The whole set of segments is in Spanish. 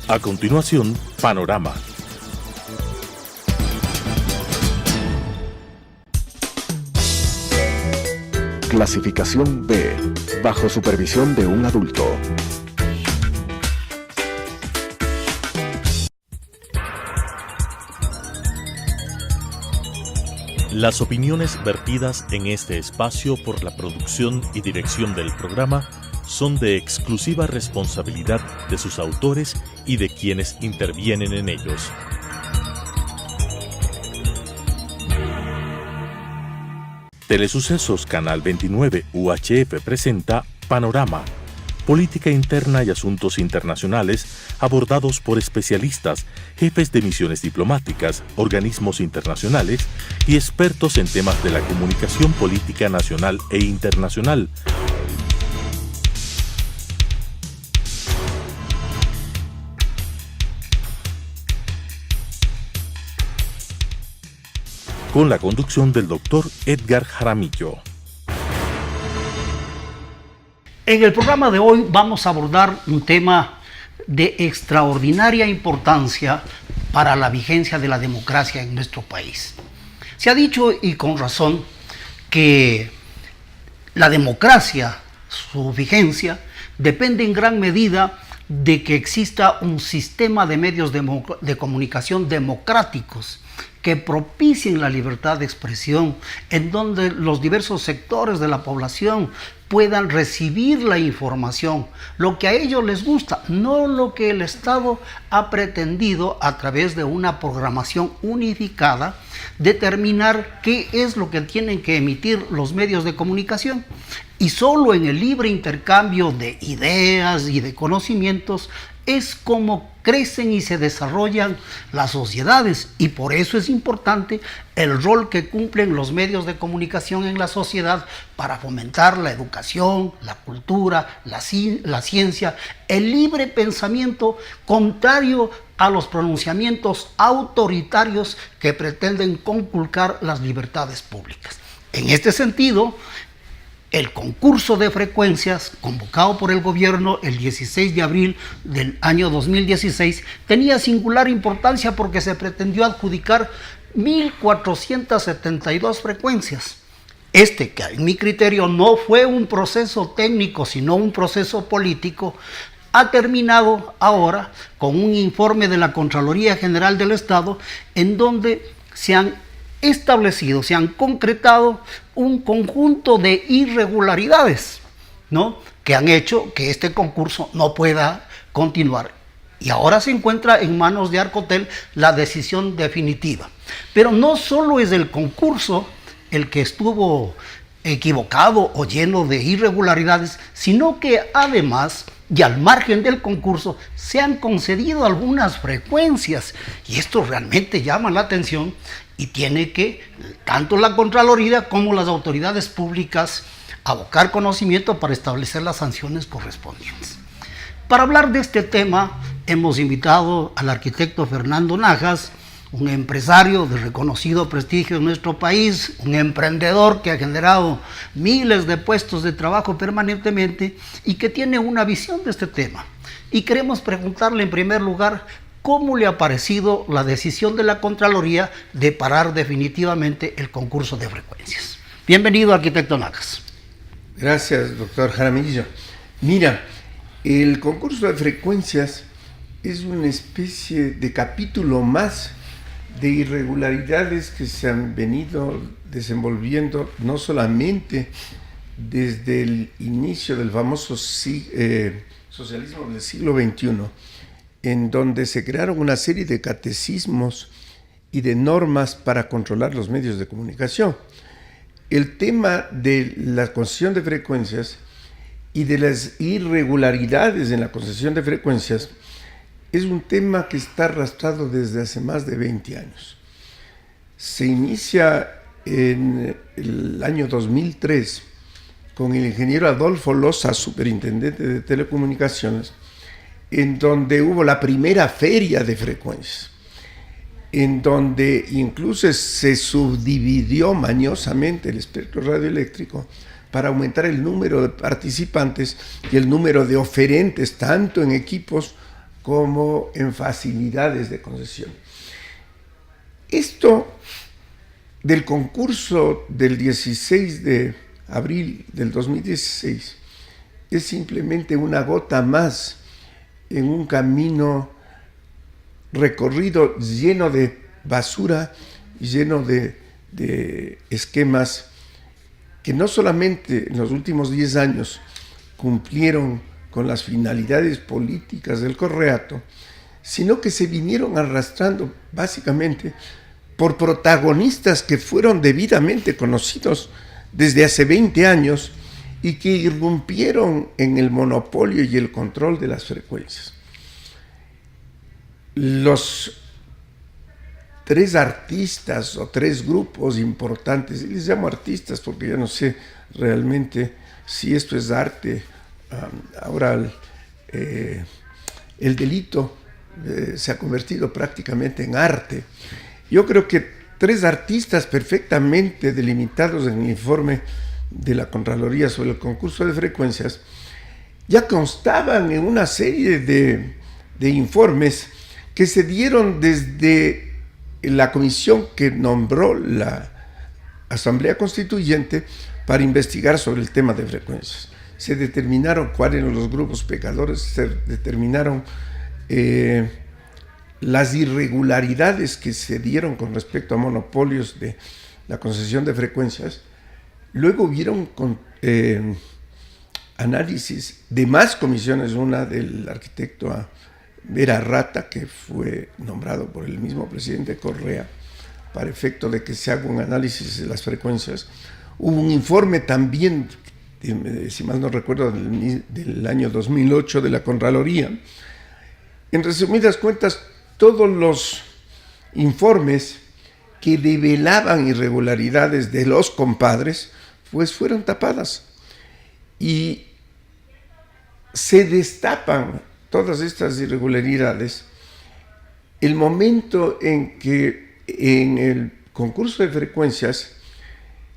A continuación, Panorama. Clasificación B, bajo supervisión de un adulto. Las opiniones vertidas en este espacio por la producción y dirección del programa son de exclusiva responsabilidad de sus autores y de quienes intervienen en ellos. Telesucesos Canal 29 UHF presenta Panorama, política interna y asuntos internacionales abordados por especialistas, jefes de misiones diplomáticas, organismos internacionales y expertos en temas de la comunicación política nacional e internacional. Con la conducción del doctor Edgar Jaramillo. En el programa de hoy vamos a abordar un tema de extraordinaria importancia para la vigencia de la democracia en nuestro país. Se ha dicho, y con razón, que la democracia, su vigencia, depende en gran medida de que exista un sistema de medios de comunicación democráticos que propicien la libertad de expresión, en donde los diversos sectores de la población puedan recibir la información, lo que a ellos les gusta, no lo que el Estado ha pretendido a través de una programación unificada, determinar qué es lo que tienen que emitir los medios de comunicación. Y solo en el libre intercambio de ideas y de conocimientos es como crecen y se desarrollan las sociedades, y por eso es importante el rol que cumplen los medios de comunicación en la sociedad para fomentar la educación, la cultura, la ciencia, el libre pensamiento, contrario a los pronunciamientos autoritarios que pretenden conculcar las libertades públicas. En este sentido, el concurso de frecuencias convocado por el gobierno el 16 de abril del año 2016 tenía singular importancia porque se pretendió adjudicar 1.472 frecuencias. Que en mi criterio no fue un proceso técnico sino un proceso político, ha terminado ahora con un informe de la Contraloría General del Estado en donde se han concretado un conjunto de irregularidades, ¿no?, que han hecho que este concurso no pueda continuar. Y ahora se encuentra en manos de Arcotel la decisión definitiva. Pero no solo es el concurso el que estuvo equivocado o lleno de irregularidades, sino que además, y al margen del concurso, se han concedido algunas frecuencias. Y esto realmente llama la atención y tiene que, tanto la Contraloría como las autoridades públicas, abocar conocimiento para establecer las sanciones correspondientes. Para hablar de este tema, hemos invitado al arquitecto Fernando Najas, un empresario de reconocido prestigio en nuestro país, un emprendedor que ha generado miles de puestos de trabajo permanentemente y que tiene una visión de este tema. Y queremos preguntarle en primer lugar, ¿cómo le ha parecido la decisión de la Contraloría de parar definitivamente el concurso de frecuencias? Bienvenido, arquitecto Najas. Gracias, doctor Jaramillo. Mira, el concurso de frecuencias es una especie de capítulo más de irregularidades que se han venido desenvolviendo no solamente desde el inicio del famoso socialismo del siglo XXI, en donde se crearon una serie de catecismos y de normas para controlar los medios de comunicación. El tema de la concesión de frecuencias y de las irregularidades en la concesión de frecuencias es un tema que está arrastrado desde hace más de 20 años. Se inicia en el año 2003 con el ingeniero Adolfo Loza, superintendente de telecomunicaciones, en donde hubo la primera feria de frecuencias, en donde incluso se subdividió mañosamente el espectro radioeléctrico para aumentar el número de participantes y el número de oferentes, tanto en equipos como en facilidades de concesión. Esto del concurso del 16 de abril del 2016 es simplemente una gota más en un camino recorrido lleno de basura, lleno de esquemas que no solamente en los últimos 10 años cumplieron con las finalidades políticas del Correato, sino que se vinieron arrastrando básicamente por protagonistas que fueron debidamente conocidos desde hace 20 años y que irrumpieron en el monopolio y el control de las frecuencias. Los 3 artistas o 3 grupos importantes, y les llamo artistas porque ya no sé realmente si esto es arte. Ahora el delito se ha convertido prácticamente en arte. Yo creo que 3 artistas perfectamente delimitados en el informe de la Contraloría sobre el concurso de frecuencias ya constaban en una serie de informes que se dieron desde la comisión que nombró la Asamblea Constituyente para investigar sobre el tema de frecuencias. Se determinaron cuáles eran los grupos pecadores, se determinaron las irregularidades que se dieron con respecto a monopolios de la concesión de frecuencias. Luego hubieron análisis de más comisiones, una del arquitecto Vera Rata, que fue nombrado por el mismo presidente Correa para efecto de que se haga un análisis de las frecuencias. Hubo un informe también, si mal no recuerdo, del año 2008 de la Contraloría. En resumidas cuentas, todos los informes que develaban irregularidades de los compadres, pues fueron tapadas. Y se destapan todas estas irregularidades el momento en que en el concurso de frecuencias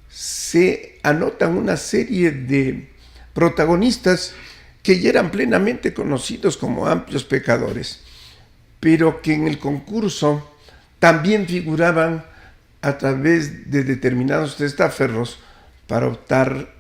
se anotan una serie de protagonistas que ya eran plenamente conocidos como amplios pecadores, pero que en el concurso también figuraban a través de determinados testaferros para optar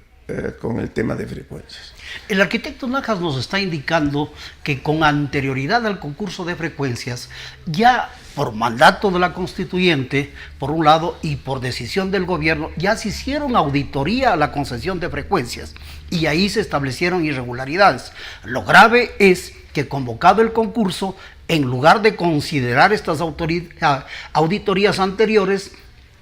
con el tema de frecuencias. El arquitecto Nájar nos está indicando que con anterioridad al concurso de frecuencias, ya por mandato de la constituyente, por un lado, y por decisión del gobierno, ya se hicieron auditoría a la concesión de frecuencias y ahí se establecieron irregularidades. Lo grave es que convocado el concurso, en lugar de considerar estas auditorías anteriores,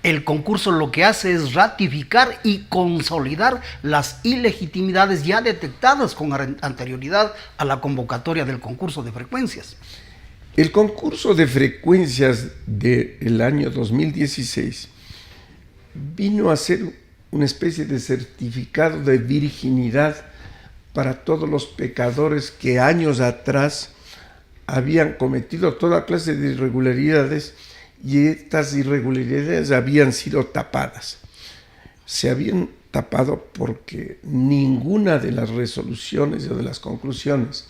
el concurso lo que hace es ratificar y consolidar las ilegitimidades ya detectadas con anterioridad a la convocatoria del concurso de frecuencias. El concurso de frecuencias del año 2016 vino a ser una especie de certificado de virginidad para todos los pecadores que años atrás habían cometido toda clase de irregularidades, y estas irregularidades habían sido tapadas. Se habían tapado porque ninguna de las resoluciones o de las conclusiones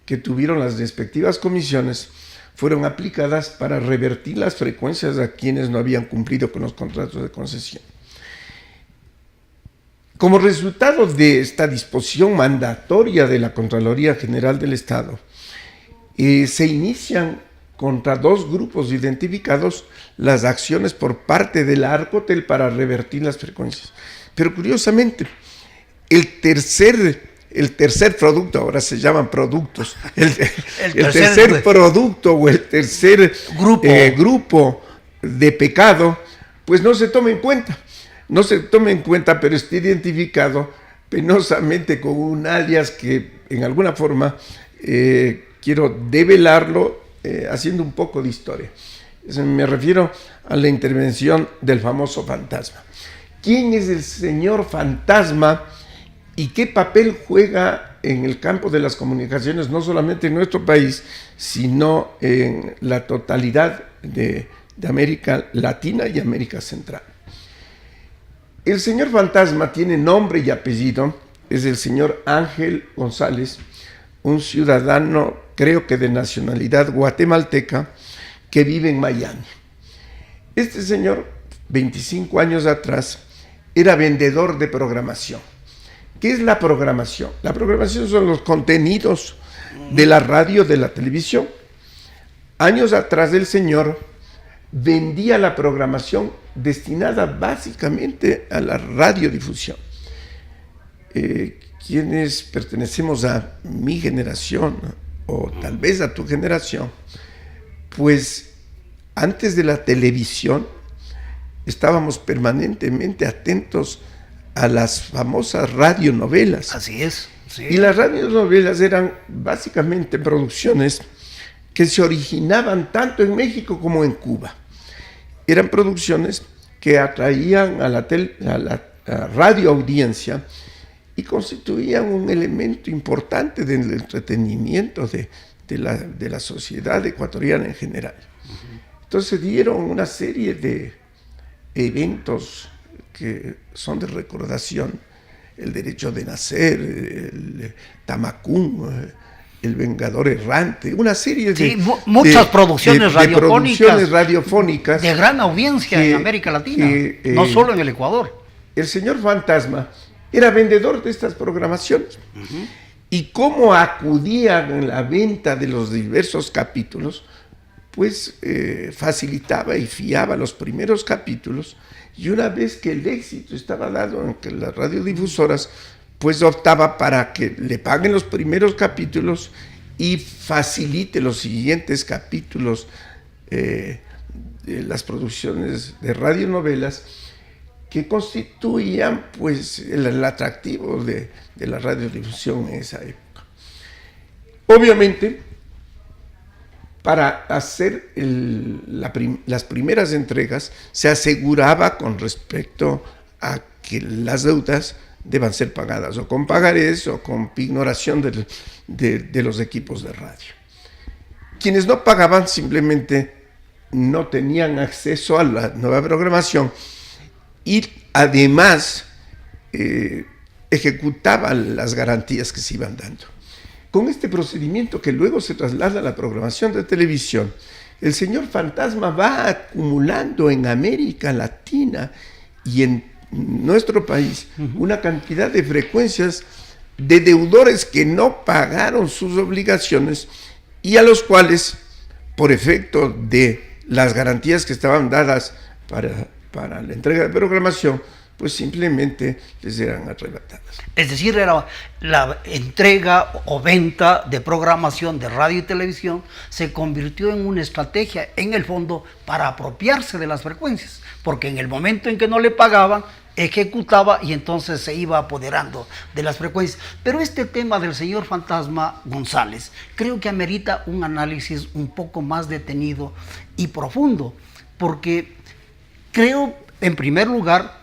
que tuvieron las respectivas comisiones fueron aplicadas para revertir las frecuencias a quienes no habían cumplido con los contratos de concesión. Como resultado de esta disposición mandatoria de la Contraloría General del Estado, se inician contra 2 grupos identificados las acciones por parte de la Arcotel para revertir las frecuencias. Pero curiosamente, el tercer producto, ahora se llaman productos, el tercer producto o el tercer grupo de pecado, pues no se toma en cuenta. No se toma en cuenta, pero está identificado penosamente con un alias que en alguna forma quiero develarlo, haciendo un poco de historia. Me refiero a la intervención del famoso fantasma. ¿Quién es el señor fantasma y qué papel juega en el campo de las comunicaciones, no solamente en nuestro país, sino en la totalidad de América Latina y América Central? El señor fantasma tiene nombre y apellido, es el señor Ángel González, un ciudadano creo que de nacionalidad guatemalteca, que vive en Miami. Este señor, 25 años atrás, era vendedor de programación. ¿Qué es la programación? La programación son los contenidos de la radio, de la televisión. Años atrás el señor vendía la programación destinada básicamente a la radiodifusión. Quienes pertenecemos a mi generación, o tal vez a tu generación, pues antes de la televisión estábamos permanentemente atentos a las famosas radionovelas. Así es. Sí. Y las radionovelas eran básicamente producciones que se originaban tanto en México como en Cuba. Eran producciones que atraían a la radioaudiencia y constituían un elemento importante del entretenimiento de la sociedad ecuatoriana en general. Entonces dieron una serie de eventos que son de recordación: el derecho de nacer, el Tamacún, el Vengador Errante, una serie de muchas producciones radiofónicas de gran audiencia en América Latina, no solo en el Ecuador. El señor Fantasma era vendedor de estas programaciones. Y cómo acudían en la venta de los diversos capítulos, pues facilitaba y fiaba los primeros capítulos, y una vez que el éxito estaba dado en que las radiodifusoras, pues optaba para que le paguen los primeros capítulos y facilite los siguientes capítulos de las producciones de radionovelas, que constituían pues el atractivo de la radiodifusión en esa época. Obviamente, para hacer las primeras entregas se aseguraba con respecto a que las deudas deban ser pagadas o con pagarés o con pignoración de los equipos de radio. Quienes no pagaban simplemente no tenían acceso a la nueva programación y además ejecutaban las garantías que se iban dando. Con este procedimiento, que luego se traslada a la programación de televisión, el señor Fantasma va acumulando en América Latina y en nuestro país una cantidad de frecuencias de deudores que no pagaron sus obligaciones y a los cuales, por efecto de las garantías que estaban dadas para la entrega de programación, pues simplemente les eran arrebatadas. Es decir, era la entrega o venta de programación de radio y televisión se convirtió en una estrategia, en el fondo, para apropiarse de las frecuencias, porque en el momento en que no le pagaban, ejecutaba y entonces se iba apoderando de las frecuencias. Pero este tema del señor Fantasma González creo que amerita un análisis un poco más detenido y profundo, porque creo, en primer lugar,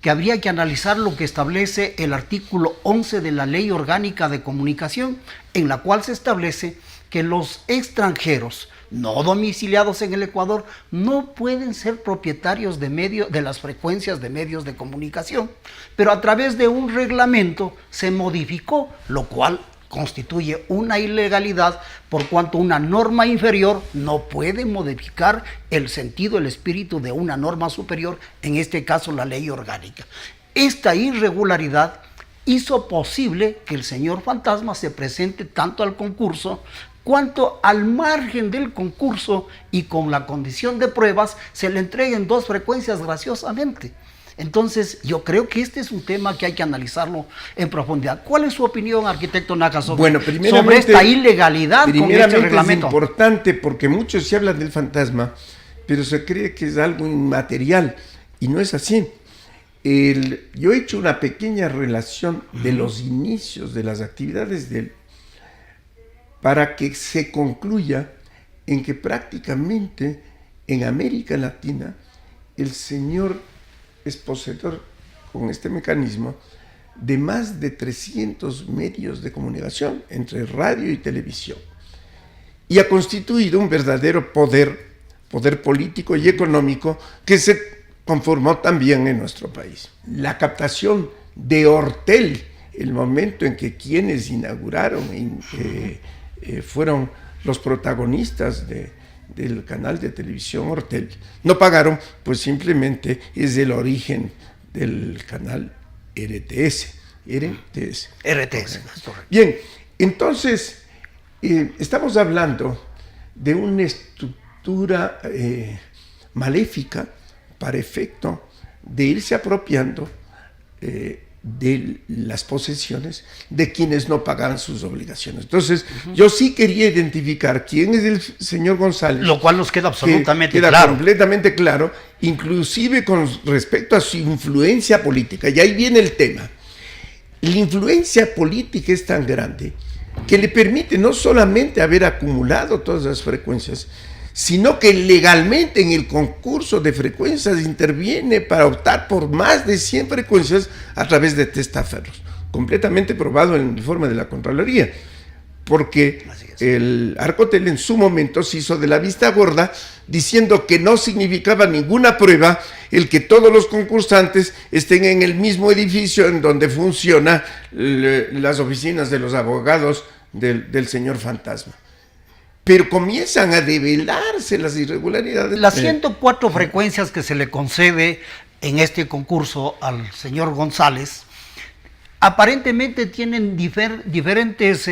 que habría que analizar lo que establece el artículo 11 de la Ley Orgánica de Comunicación, en la cual se establece que los extranjeros no domiciliados en el Ecuador no pueden ser propietarios de las frecuencias de medios de comunicación, pero a través de un reglamento se modificó, lo cual constituye una ilegalidad, por cuanto una norma inferior no puede modificar el sentido, el espíritu de una norma superior, en este caso la ley orgánica. Esta irregularidad hizo posible que el señor Fantasma se presente tanto al concurso cuanto al margen del concurso, y con la condición de pruebas se le entreguen 2 frecuencias graciosamente. Entonces, yo creo que este es un tema que hay que analizarlo en profundidad. ¿Cuál es su opinión, arquitecto Nácar, sobre esta ilegalidad con este reglamento? Es importante porque muchos se hablan del fantasma, pero se cree que es algo inmaterial, y no es así. Yo he hecho una pequeña relación de los inicios de las actividades de él, para que se concluya en que prácticamente en América Latina el señor es poseedor, con este mecanismo, de más de 300 medios de comunicación entre radio y televisión, y ha constituido un verdadero poder político y económico que se conformó también en nuestro país. La captación de Ortel, el momento en que quienes inauguraron fueron los protagonistas del canal de televisión Ortel. No pagaron, pues simplemente es el origen del canal RTS. RTS. Correcto. Bien, entonces estamos hablando de una estructura maléfica para efecto de irse apropiando de las posesiones de quienes no pagaban sus obligaciones. Entonces, yo sí quería identificar quién es el señor González. Lo cual nos queda absolutamente queda claro. Completamente claro, inclusive con respecto a su influencia política. Y ahí viene el tema. La influencia política es tan grande que le permite no solamente haber acumulado todas las frecuencias, sino que legalmente en el concurso de frecuencias interviene para optar por más de 100 frecuencias a través de testaferros, completamente probado en el informe de la Contraloría, porque el Arcotel en su momento se hizo de la vista gorda diciendo que no significaba ninguna prueba el que todos los concursantes estén en el mismo edificio en donde funcionan las oficinas de los abogados del señor Fantasma. Pero comienzan a develarse las irregularidades. Las 104 frecuencias que se le concede en este concurso al señor González aparentemente tienen diferentes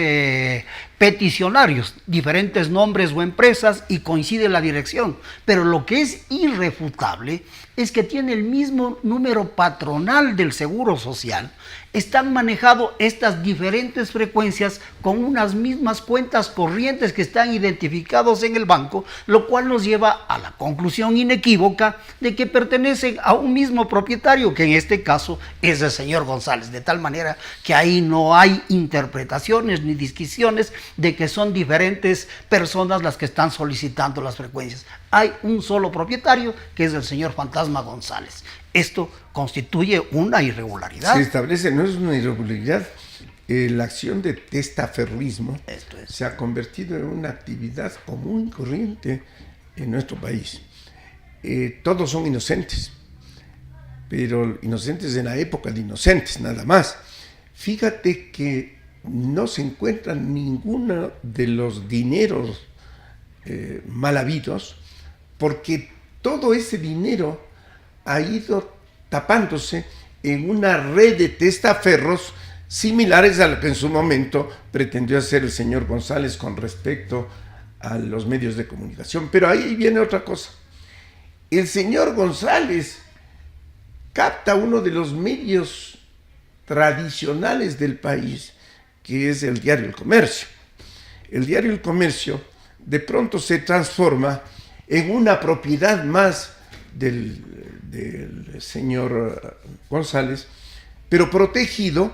peticionarios, diferentes nombres o empresas, y coincide la dirección. Pero lo que es irrefutable es que tiene el mismo número patronal del Seguro Social. Están manejadas estas diferentes frecuencias con unas mismas cuentas corrientes que están identificados en el banco, lo cual nos lleva a la conclusión inequívoca de que pertenecen a un mismo propietario, que en este caso es el señor González, de tal manera que ahí no hay interpretaciones ni disquisiciones de que son diferentes personas las que están solicitando las frecuencias. Hay un solo propietario, que es el señor Fantasma González. Esto constituye una irregularidad. Se establece, no es una irregularidad, la acción de testaferrismo se ha convertido en una actividad común y corriente en nuestro país. Todos son inocentes, pero inocentes en la época de inocentes, nada más. Fíjate que no se encuentran ninguno de los dineros mal habidos, porque todo ese dinero ha ido tapándose en una red de testaferros similares a lo que en su momento pretendió hacer el señor González con respecto a los medios de comunicación. Pero ahí viene otra cosa. El señor González capta uno de los medios tradicionales del país, que es el diario El Comercio. El diario El Comercio de pronto se transforma en una propiedad más del señor González, pero protegido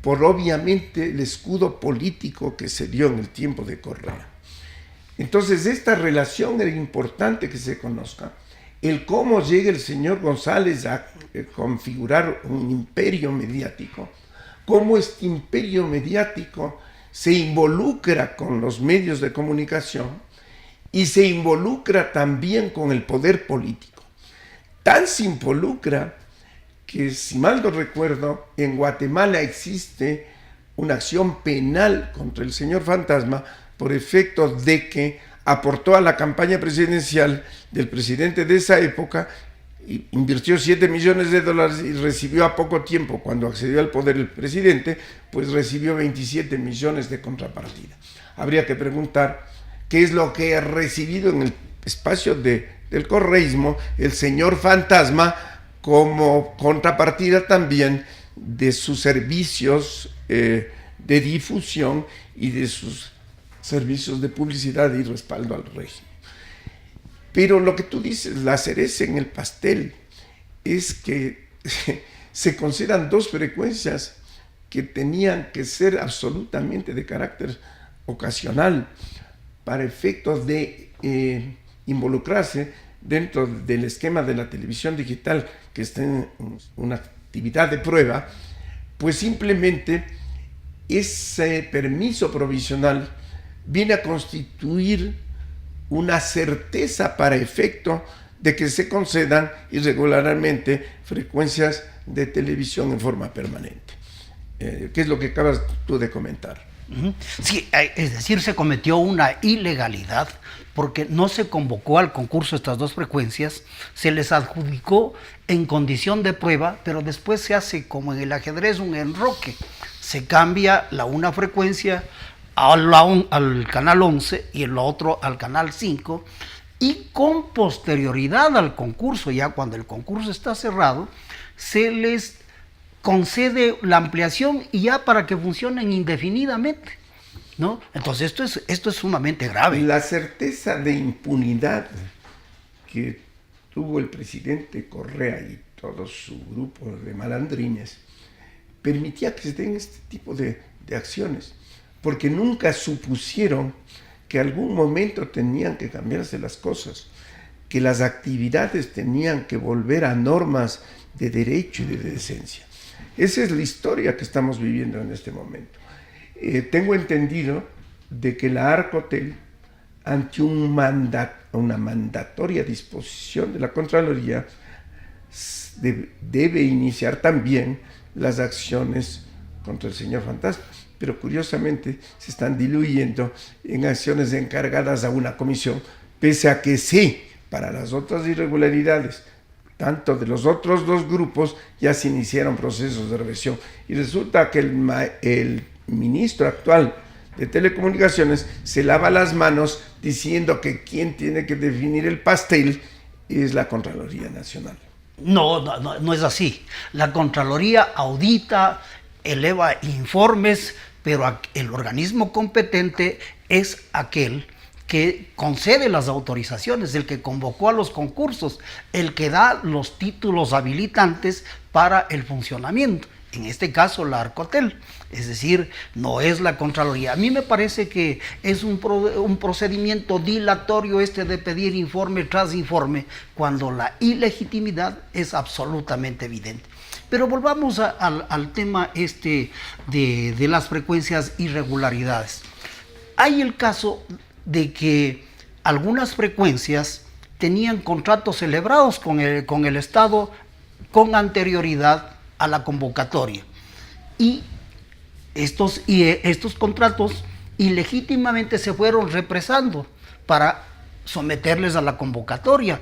por obviamente el escudo político que se dio en el tiempo de Correa. Entonces esta relación era importante que se conozca, el cómo llega el señor González a configurar un imperio mediático, cómo este imperio mediático se involucra con los medios de comunicación y se involucra también con el poder político. Tan se involucra que, si mal no recuerdo, en Guatemala existe una acción penal contra el señor Fantasma por efecto de que aportó a la campaña presidencial del presidente de esa época, invirtió $7 millones y recibió a poco tiempo, cuando accedió al poder el presidente, pues recibió 27 millones de contrapartida. Habría que preguntar qué es lo que ha recibido en el espacio del correísmo el señor Fantasma como contrapartida también de sus servicios de difusión y de sus servicios de publicidad y respaldo al régimen. Pero lo que tú dices, la cereza en el pastel, es que se consideran dos frecuencias que tenían que ser absolutamente de carácter ocasional para efectos de involucrarse dentro del esquema de la televisión digital, que está en una actividad de prueba, pues simplemente ese permiso provisional viene a constituir una certeza para efecto de que se concedan irregularmente frecuencias de televisión en forma permanente. ¿Qué es lo que acabas tú de comentar? Sí, es decir, se cometió una ilegalidad porque no se convocó al concurso estas dos frecuencias, se les adjudicó en condición de prueba, pero después se hace como en el ajedrez un enroque. Se cambia una frecuencia al canal 11 y el otro al canal 5, y con posterioridad al concurso, ya cuando el concurso está cerrado, se les concede la ampliación y ya para que funcionen indefinidamente, ¿no? Entonces esto es sumamente grave. La certeza de impunidad que tuvo el presidente Correa y todo su grupo de malandrines permitía que se den este tipo de acciones, porque nunca supusieron que algún momento tenían que cambiarse las cosas, que las actividades tenían que volver a normas de derecho y de decencia. Esa es la historia que estamos viviendo en este momento. Tengo entendido de que la Arcotel, ante una mandatoria disposición de la Contraloría, debe iniciar también las acciones contra el señor Fantasma, pero curiosamente se están diluyendo en acciones encargadas a una comisión, pese a que sí, para las otras irregularidades, tanto de los otros dos grupos, ya se iniciaron procesos de revisión. Y resulta que el ministro actual de Telecomunicaciones se lava las manos diciendo que quien tiene que definir el pastel es la Contraloría Nacional. No es así. La Contraloría audita, eleva informes, pero el organismo competente es aquel que concede las autorizaciones, el que convocó a los concursos, el que da los títulos habilitantes para el funcionamiento. En este caso, la Arcotel, es decir, no es la Contraloría. A mí me parece que es un procedimiento dilatorio de pedir informe tras informe, cuando la ilegitimidad es absolutamente evidente. Pero volvamos al tema de las frecuencias irregularidades. Hay el caso de que algunas frecuencias tenían contratos celebrados con el Estado con anterioridad a la convocatoria, y estos contratos ilegítimamente se fueron represando para someterles a la convocatoria.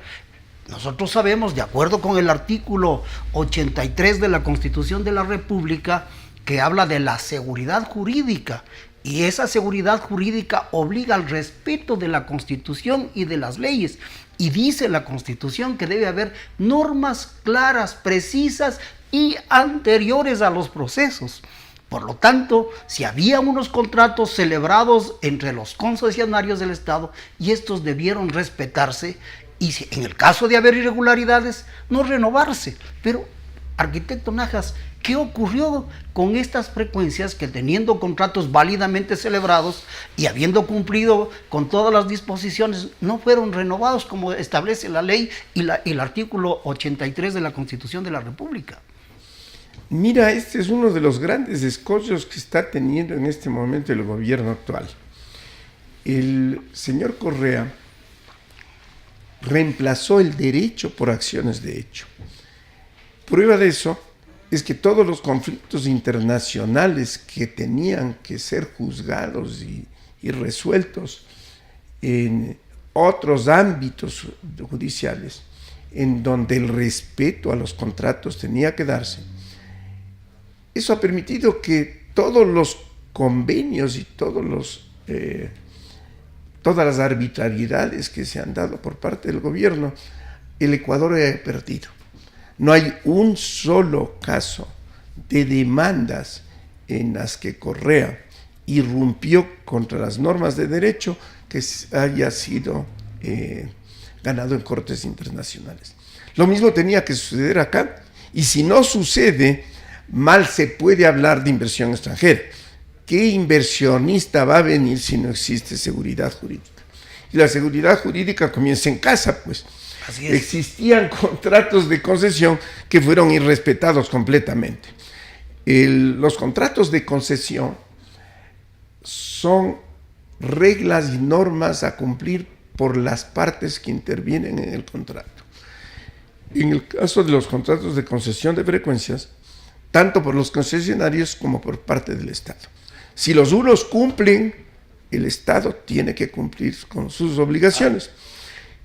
Nosotros sabemos, de acuerdo con el artículo 83 de la Constitución de la República, que habla de la seguridad jurídica, y esa seguridad jurídica obliga al respeto de la Constitución y de las leyes. Y dice la Constitución que debe haber normas claras, precisas y anteriores a los procesos. Por lo tanto, si había unos contratos celebrados entre los concesionarios del Estado, y estos debieron respetarse, y si, en el caso de haber irregularidades, no renovarse. Pero, arquitecto Najas, ¿qué ocurrió con estas frecuencias que, teniendo contratos válidamente celebrados y habiendo cumplido con todas las disposiciones, no fueron renovados como establece la ley y el artículo 83 de la Constitución de la República? Mira, este es uno de los grandes escollos que está teniendo en este momento el gobierno actual. El señor Correa reemplazó el derecho por acciones de hecho. Prueba de eso es que todos los conflictos internacionales que tenían que ser juzgados y resueltos en otros ámbitos judiciales, en donde el respeto a los contratos tenía que darse, eso ha permitido que todos los convenios y todas las arbitrariedades que se han dado por parte del gobierno, el Ecuador haya perdido. No hay un solo caso de demandas en las que Correa irrumpió contra las normas de derecho que haya sido ganado en cortes internacionales. Lo mismo tenía que suceder acá, y si no sucede, mal se puede hablar de inversión extranjera. ¿Qué inversionista va a venir si no existe seguridad jurídica? Y la seguridad jurídica comienza en casa, pues. Así es. Existían contratos de concesión que fueron irrespetados completamente. Los contratos de concesión son reglas y normas a cumplir por las partes que intervienen en el contrato. En el caso de los contratos de concesión de frecuencias, tanto por los concesionarios como por parte del Estado. Si los unos cumplen, el Estado tiene que cumplir con sus obligaciones.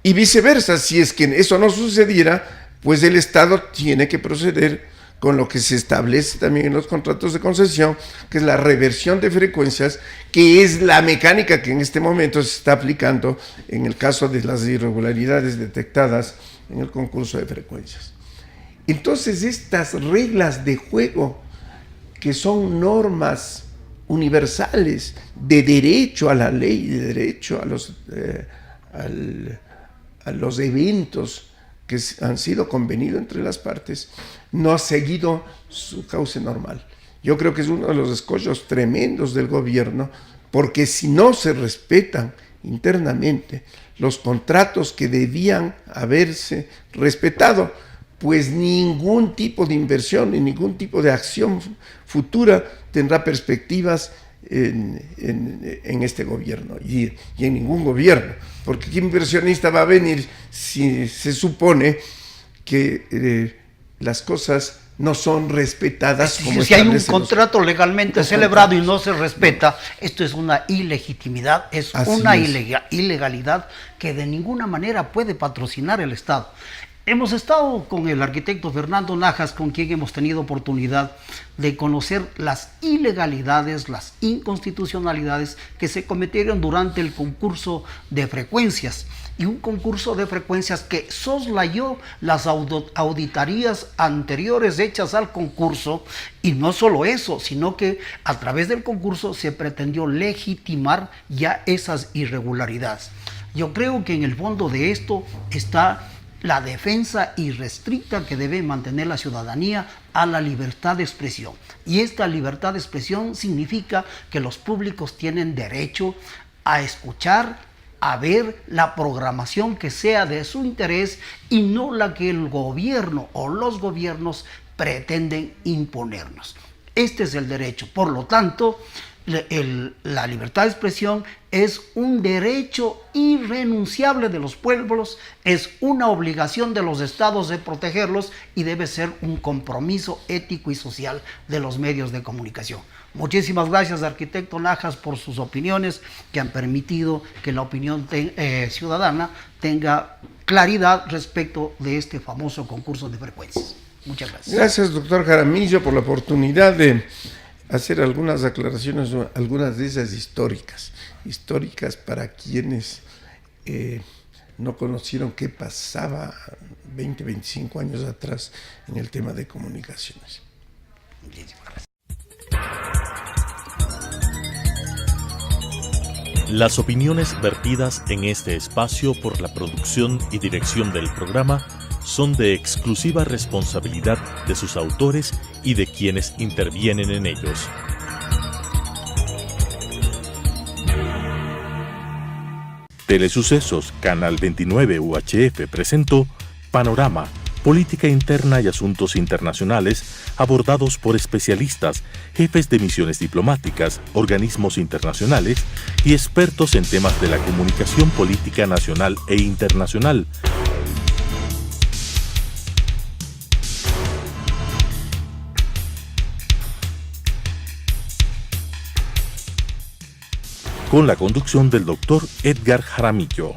Y viceversa, si es que eso no sucediera, pues el Estado tiene que proceder con lo que se establece también en los contratos de concesión, que es la reversión de frecuencias, que es la mecánica que en este momento se está aplicando en el caso de las irregularidades detectadas en el concurso de frecuencias. Entonces, estas reglas de juego, que son normas universales de derecho a la ley, de derecho a los eventos que han sido convenidos entre las partes, no ha seguido su cauce normal. Yo creo que es uno de los escollos tremendos del gobierno, porque si no se respetan internamente los contratos que debían haberse respetado, pues ningún tipo de inversión y ningún tipo de acción futura tendrá perspectivas en este gobierno y en ningún gobierno, porque ¿qué inversionista va a venir si se supone que las cosas no son respetadas? Si hay un contrato legalmente celebrado y no se respeta, esto es una ilegitimidad, es una ilegalidad que de ninguna manera puede patrocinar el Estado. Hemos estado con el arquitecto Fernando Najas, con quien hemos tenido oportunidad de conocer las ilegalidades, las inconstitucionalidades que se cometieron durante el concurso de frecuencias. Y un concurso de frecuencias que soslayó las auditorías anteriores hechas al concurso, y no solo eso, sino que a través del concurso se pretendió legitimar ya esas irregularidades. Yo creo que en el fondo de esto está la defensa irrestricta que debe mantener la ciudadanía a la libertad de expresión. Y esta libertad de expresión significa que los públicos tienen derecho a escuchar, a ver la programación que sea de su interés y no la que el gobierno o los gobiernos pretenden imponernos. Este es el derecho. Por lo tanto, la libertad de expresión es un derecho irrenunciable de los pueblos, es una obligación de los estados de protegerlos y debe ser un compromiso ético y social de los medios de comunicación. Muchísimas gracias, arquitecto Najas, por sus opiniones que han permitido que la opinión ciudadana tenga claridad respecto de este famoso concurso de frecuencias. Muchas gracias. Gracias, doctor Jaramillo, por la oportunidad de hacer algunas aclaraciones, algunas de esas históricas para quienes no conocieron qué pasaba 20, 25 años atrás en el tema de comunicaciones. Muchísimas gracias. Las opiniones vertidas en este espacio por la producción y dirección del programa son de exclusiva responsabilidad de sus autores y de quienes intervienen en ellos. Telesucesos, Canal 29 UHF presentó Panorama, Política Interna y Asuntos Internacionales abordados por especialistas, jefes de misiones diplomáticas, organismos internacionales y expertos en temas de la comunicación política nacional e internacional. Con la conducción del doctor Edgar Jaramillo.